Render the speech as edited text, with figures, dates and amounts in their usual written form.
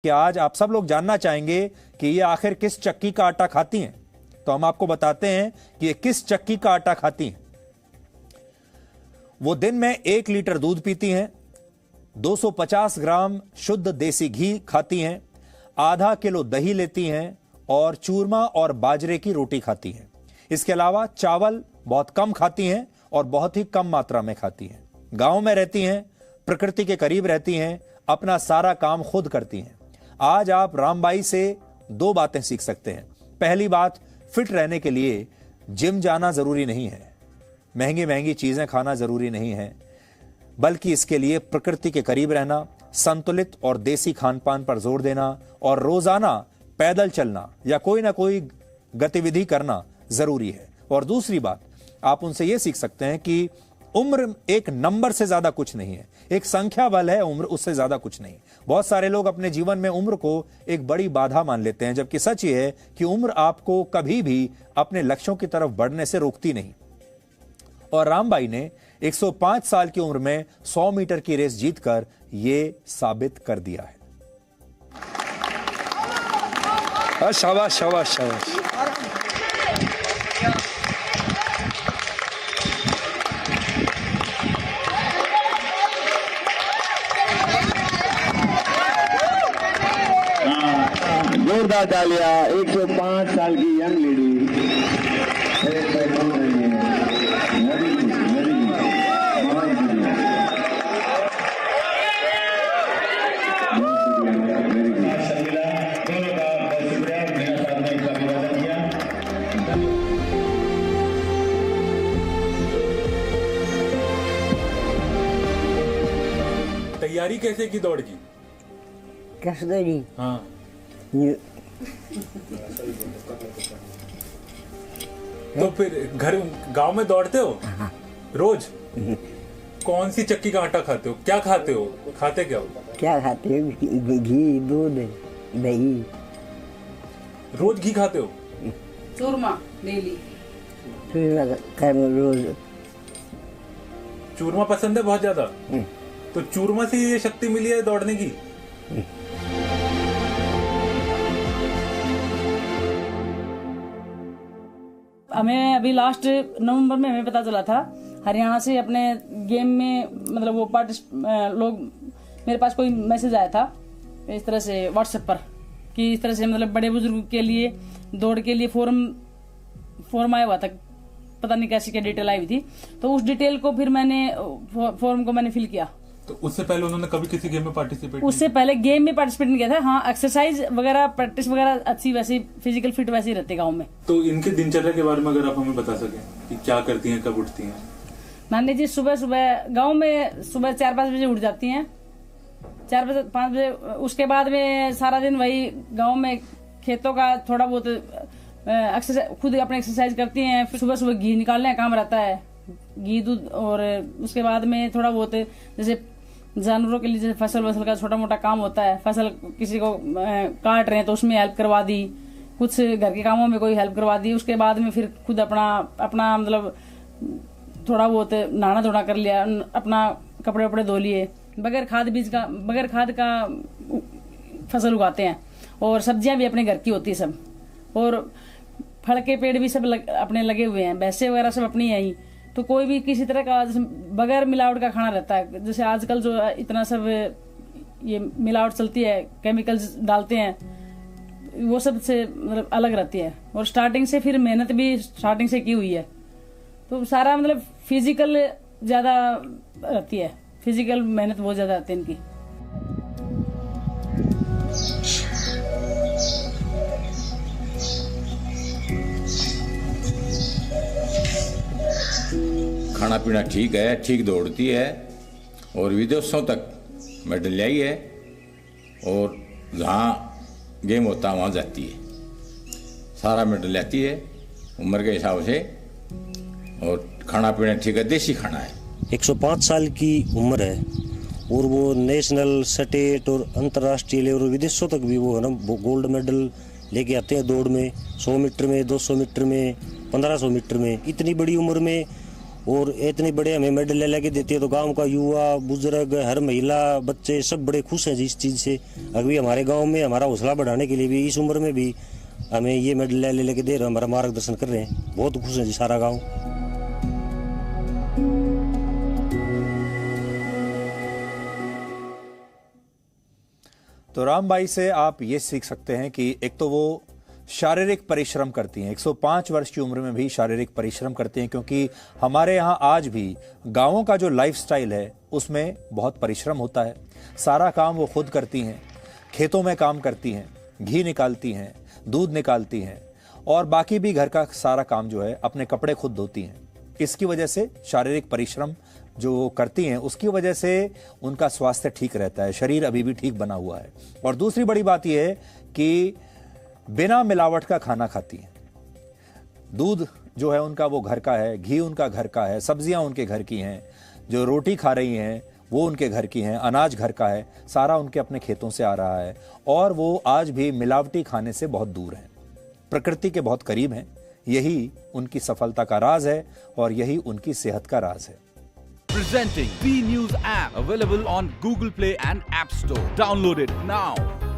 कि आज आप सब लोग जानना चाहेंगे कि ये आखिर किस चक्की का आटा खाती हैं। तो हम आपको बताते हैं कि ये किस चक्की का आटा खाती हैं। वो दिन में 1 लीटर दूध पीती हैं, 250 ग्राम शुद्ध देसी घी खाती हैं, आधा किलो दही लेती हैं और चूरमा और बाजरे की रोटी खाती हैं। इसके अलावा चावल बहुत कम खाती हैं और बहुत ही कम मात्रा में खाती हैं। गांव में रहती हैं, प्रकृति के करीब रहती हैं, अपना सारा काम खुद करती हैं। आज आप रामबाई से 2 बातें सीख सकते हैं। पहली बात, फिट रहने के लिए जिम जाना जरूरी नहीं है, महंगी महंगी चीजें खाना जरूरी नहीं है, बल्कि इसके लिए प्रकृति के करीब रहना, संतुलित और देसी खान पान पर जोर देना और रोजाना पैदल चलना या कोई ना कोई गतिविधि करना जरूरी है। और दूसरी बात, आप उनसे यह सीख सकते हैं कि उम्र एक नंबर से ज्यादा कुछ नहीं है, एक संख्या बल है उम्र, उससे ज्यादा कुछ नहीं। बहुत सारे लोग अपने जीवन में उम्र को एक बड़ी बाधा मान लेते हैं, जबकि सच ये है कि उम्र आपको कभी भी अपने लक्ष्यों की तरफ बढ़ने से रोकती नहीं। और रामबाई ने 105 साल की उम्र में 100 मीटर की रेस जीतकर यह साबित कर दिया है। शाबाश शाबाश शाबाश। जोरदार तालियां 105 साल की यंग लेडी। तैयारी कैसे की दौड़ की? कैसे जी? हाँ, तो फिर घर गांव में दौड़ते हो रोज? कौन सी चक्की का आटा खाते हो? क्या खाते हो? खाते क्या हो? क्या खाते हो? घी, दूध, दही। रोज घी खाते हो? चूरमा डेली। रोज चूरमा पसंद है बहुत ज्यादा? तो चूरमा से ये शक्ति मिली है दौड़ने की? हमें अभी लास्ट नवंबर में हमें पता चला था, हरियाणा से अपने गेम में मतलब वो लोग, मेरे पास कोई मैसेज आया था इस तरह से व्हाट्सएप पर कि इस तरह से मतलब बड़े बुजुर्ग के लिए दौड़ के लिए फॉर्म आया हुआ था, पता नहीं कैसी क्या डिटेल आई हुई थी। तो उस डिटेल को फिर फॉर्म को मैंने फिल किया। तो उससे पहले उन्होंने कभी किसी गेम में पार्टिसिपेट? उससे पहले गेम में पार्टिसिपेट नहीं किया था। हाँ, एक्सरसाइज वगैरह, प्रैक्टिस वगैरह अच्छी, वैसी फिजिकल फिट वैसी रहते गाँव में। तो इनके दिनचर्या के बारे में अगर आप हमें बता सकें कि क्या करती हैं, कब उठती हैं? नानी जी सुबह गांव में सुबह 4-5 बजे उठ जाती हैं, 4-5 बजे। उसके बाद में सारा दिन वही गांव में खेतों का थोड़ा बहुत एक्सरसाइज, खुद अपने एक्सरसाइज करती हैं। फिर सुबह घी निकालने का काम रहता है, घी दूध। और उसके बाद में थोड़ा बहुत जैसे जानवरों के लिए जैसे फसल का छोटा मोटा काम होता है, फसल किसी को काट रहे हैं तो उसमें हेल्प करवा दी, कुछ घर के कामों में कोई हेल्प करवा दी। उसके बाद में फिर खुद अपना मतलब थोड़ा बहुत नहाना धोना कर लिया, अपना कपड़े वपड़े धो लिए। बगैर खाद का फसल उगाते हैं और सब्जियां भी अपने घर की होती है सब, और फल के पेड़ भी सब अपने लगे हुए हैं, भैंसे वगैरह सब अपनी है ही। तो कोई भी किसी तरह का बगैर मिलावट का खाना रहता है। जैसे आजकल जो इतना सब ये मिलावट चलती है, केमिकल्स डालते हैं, वो सब से मतलब अलग रहती है। और स्टार्टिंग से फिर मेहनत भी स्टार्टिंग से की हुई है, तो सारा मतलब फिजिकल ज्यादा रहती है, फिजिकल मेहनत बहुत ज्यादा रहती है इनकी। खाना पीना ठीक है, ठीक दौड़ती है और विदेशों तक मेडल लाई है, और जहाँ गेम होता है वहाँ जाती है, सारा मेडल लाती है उम्र के हिसाब से। और खाना पीना ठीक है, देसी खाना है। 105 साल की उम्र है और वो नेशनल, स्टेट और अंतर्राष्ट्रीय लेवल और विदेशों तक भी वो है ना गोल्ड मेडल लेके आते हैं दौड़ में, 100 मीटर में, 200 मीटर में, 1500 मीटर में। इतनी बड़ी उम्र में और इतनी बड़े हमें मेडल लेके देती है, तो गांव का युवा, बुजुर्ग, हर महिला, बच्चे सब बड़े खुश हैं जी इस चीज़ से। अभी हमारे गांव में हमारा हौसला बढ़ाने के लिए भी इस उम्र में भी हमें ये मेडल लेके दे रहे हैं, हमारा मार्गदर्शन कर रहे हैं। बहुत खुश है जी सारा गाँव। तो रामबाई से आप ये सीख सकते हैं कि एक तो वो शारीरिक परिश्रम करती हैं, 105 वर्ष की उम्र में भी शारीरिक परिश्रम करती हैं, क्योंकि हमारे यहाँ आज भी गांवों का जो लाइफस्टाइल है उसमें बहुत परिश्रम होता है। सारा काम वो खुद करती हैं, खेतों में काम करती हैं, घी निकालती हैं, दूध निकालती हैं और बाकी भी घर का सारा काम जो है, अपने कपड़े खुद धोती हैं। इसकी वजह से शारीरिक परिश्रम जो करती हैं उसकी वजह से उनका स्वास्थ्य ठीक रहता है, शरीर अभी भी ठीक बना हुआ है। और दूसरी बड़ी बात यह है कि बिना मिलावट का खाना खाती हैं। दूध जो है उनका वो घर का है, घी उनका घर का है, सब्जियां उनके घर की हैं, जो रोटी खा रही हैं वो उनके घर की हैं, अनाज घर का है, सारा उनके अपने खेतों से आ रहा है और वो आज भी मिलावटी खाने से बहुत दूर हैं, प्रकृति के बहुत करीब हैं। यही उनकी सफलता का राज है और यही उनकी सेहत का राज है। Presenting B News app, available on Google Play and App Store. Download it now.